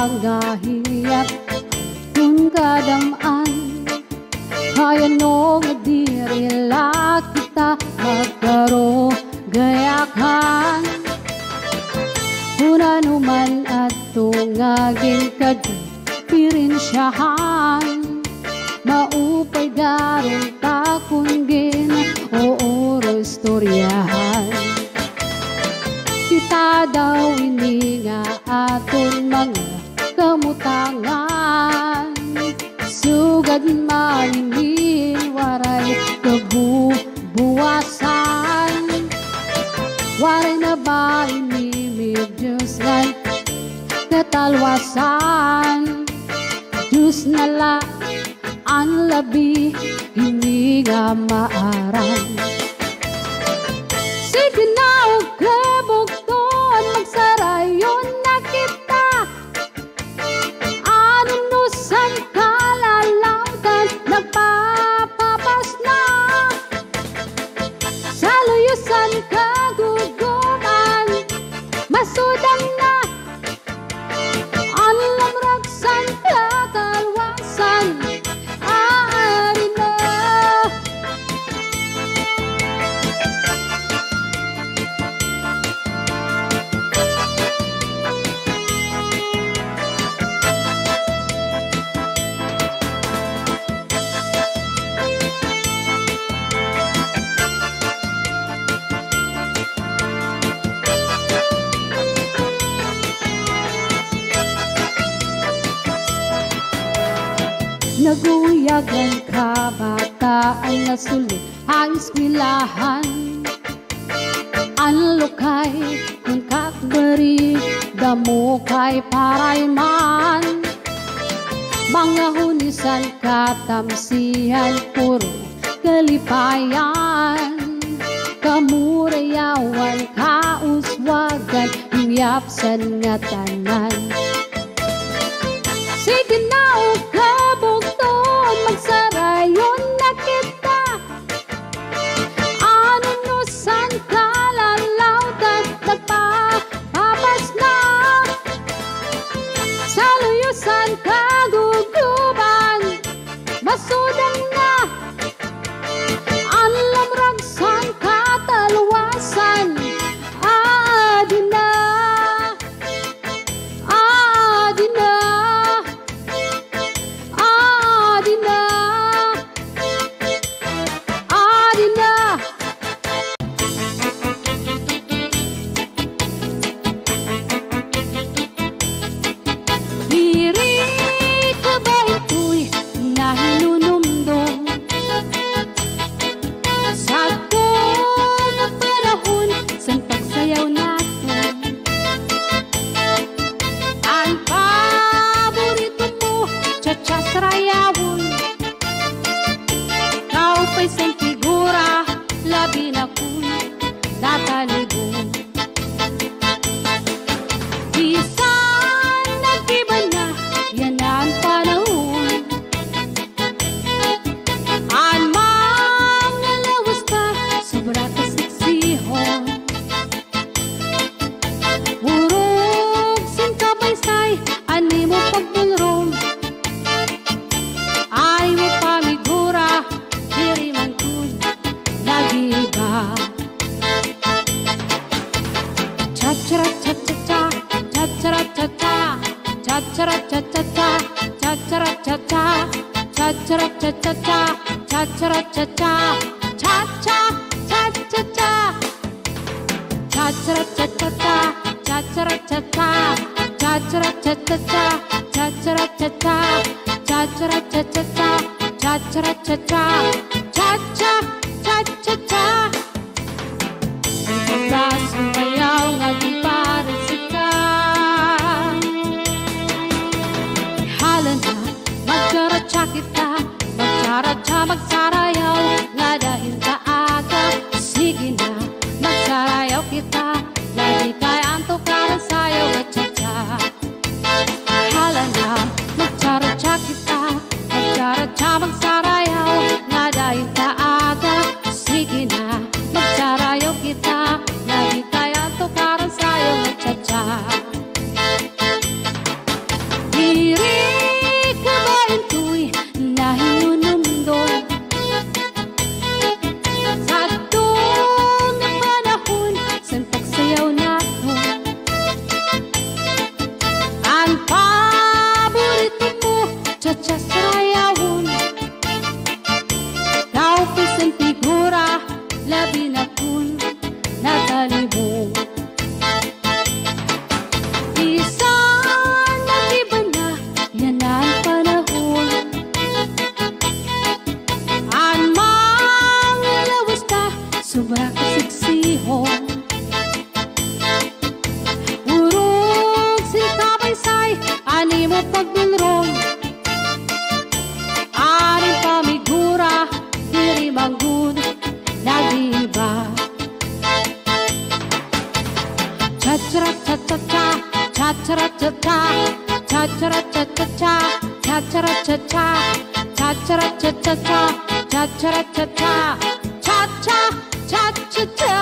ngahiyat kung kadamaan kaya no nga dirila kita magkaro gayakan una numan at tungagin kadipirinsyahan maupay darong takungin o oro istoryahan kita daw ini nga aton mga kamutangan sugad malingin waray kabubuwasan waray na ba ini Diyos ngay katalwasan Diyos nala ang labi hindi nga maaram sige na o kabugton magsarayon na kita anunusan kalalangkan nagpapapas na sa luyusan kaguguman masudang na ang lamraksan katalwasan aari na naguyagan kabataan na sulit ang eskwelahan ang lukay ng kakbari damo kay parayman mga hunisan katamsihan puro kalipayan kamurayawan kauswagan hiyapsan nga tanan sige na o kabugton magsarayon na kita anunusan kalalautan nagpapapas na sa luyusan kaguguban masudang na ang lamragsan katalwasan adi na adi na adi na adi na diri ka ba ito'y nahinunumdum sa kong panahon sa pagsayaw natin ang paborito mo cha-cha sarayawon kau pa'y sang figura labi na kung natalibong bisan nag-iba na yan ang panahon ang mga lawas ka sobra kasiksihon urog sin kapaysay ani mo pagbulrom ay mo pamigura diri man kun nag-iba cha-cha cha-cha-cha cha-cha-cha-cha cha-cha-cha-cha cha-cha-cha-cha cha-cha-cha-cha cha-cha-cha-cha cha-cha-cha-cha cha-cha-cha-cha cha-cha-cha-cha cha-cha-cha-cha cha-cha-cha-cha cha-cha-cha-cha cha-cha-cha-cha cha-cha-cha-cha sa sumayaw nga di para sika halan na magkaratsa kita magkaratsa magsarayaw nga dahil kaaga sige na magsarayaw kita lagi kay anto ka ng sayaw at cha-cha halan na magkaratsa kita magkaratsa magsarayaw nga dahil kaaga sige na magsarayaw kita lagi kay anto ka ng sayaw at cha-cha cha-cha-ra-cha-cha-cha, cha-cha-ra-cha-cha, cha-cha-ra-cha-cha-cha, cha-cha-ra-cha-cha, cha-cha, cha-cha-cha,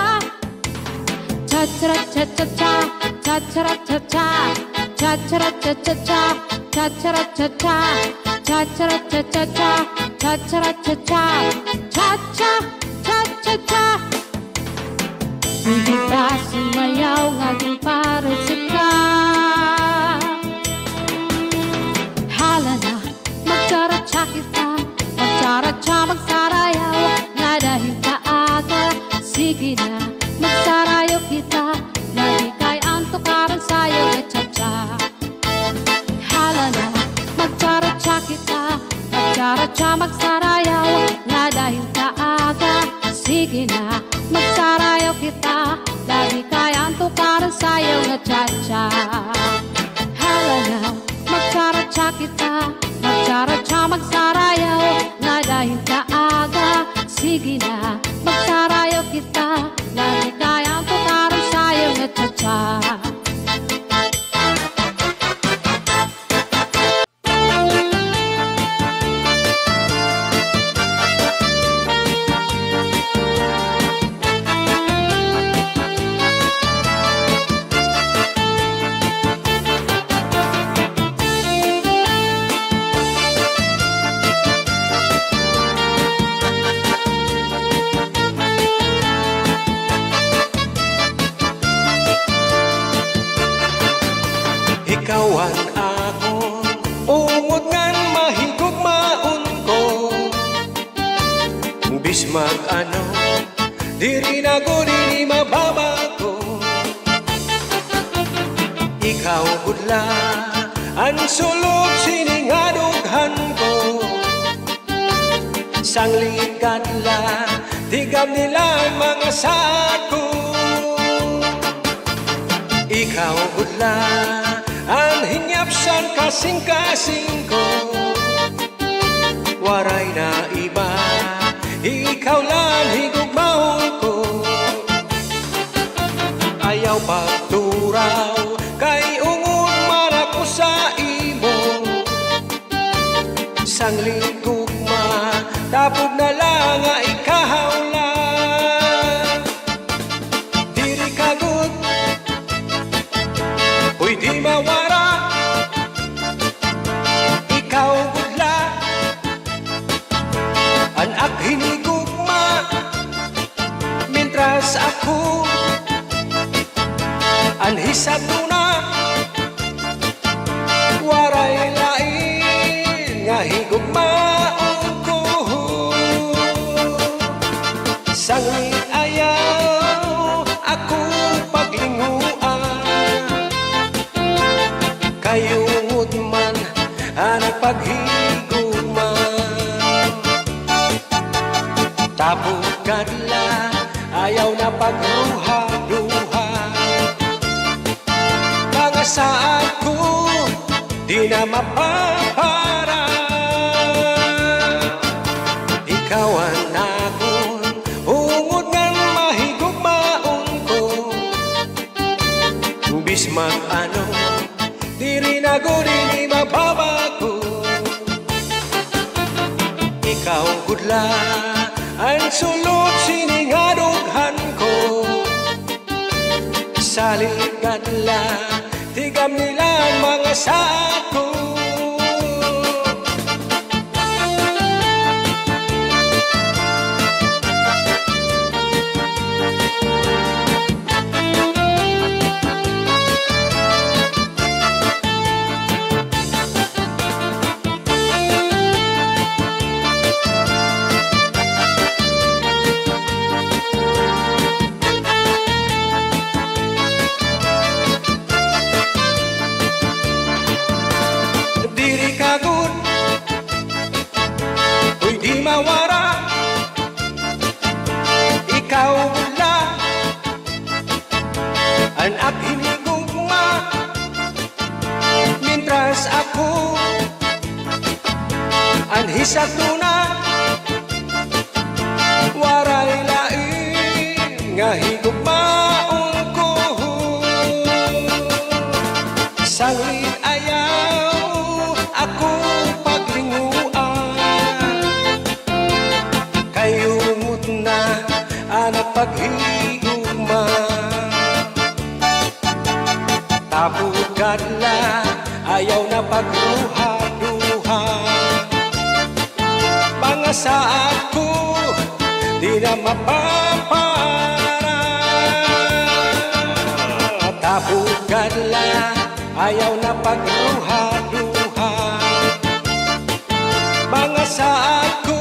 cha-cha-ra-cha-cha-cha, cha-cha-ra-cha-cha, cha-cha-ra-cha-cha-cha, cha-cha-ra-cha-cha, cha-cha-ra-cha-cha-cha, cha-cha-ra-cha-cha, cha-cha, cha-cha-cha. Hindi ka sumayaw ng aking paresika. Hala na, magsaratsa kita, magsaratsa, magsarayaw, nga dahil kaaga. Sige na, magsarayaw kita, na di kay ang tukaran sa'yo na cha-cha. Hala na, magsaratsa kita, magsaratsa, magsarayaw, nga dahil kaaga. Sige na, magsarayaw kita, lagi kayang tukaran sa'yo na cha-cha. Hala na, magsaratsa kita, magsaratsa, magsarayaw, nga dahil kaaga. Sige na, magsarayaw kita, lagi kayang tukaran sa'yo na cha-cha. Ikawan ako, ungod ngan mahigugmaon ko. Bismag ano, diri na ko diri mababago. Ikaw gudla, ang sulog siningadughan ko. Sanglit kadla, tigam nila mga sako. Ikaw gudla, ang hinyapsan kasing-kasing ko. Waray na iba, ikaw lang higugmahon ko. Ayaw pagturaw, kay ungod man ako sa imo. Sanglit gugma, tapog na lang nga ikaw lang. Diri kagod, uy di mawara, ikaw gudla, anak hinigugma, mintras ako anhisat na, waray lain nga higugmaon ko. Sanglit ayaw ako paglinguan, kayungod man anak paghigugman. Tapos kadla ayaw na pagruha-ruha. Mga saad ko di na mapapara. Ikawan akon, ungod ngan mahigugmaon ko. Bismag ano, diri na ko diri mababago. Ikaw gudla, ang sulod siningadughan ko. Salit kadla, tigam nila ang mga sako. Ikaw lang ang aking hinigugma, mintras ako anhisat na, waray lain nga higugmaon ko. Sanglit ayaw paghigugma. Tabukadla, ayaw na pagruha-duha. Mga saad ko, di na mapapara. Tabukadla, ayaw na pagruha-duha. Mga saad ko,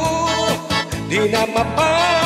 di na mapapara.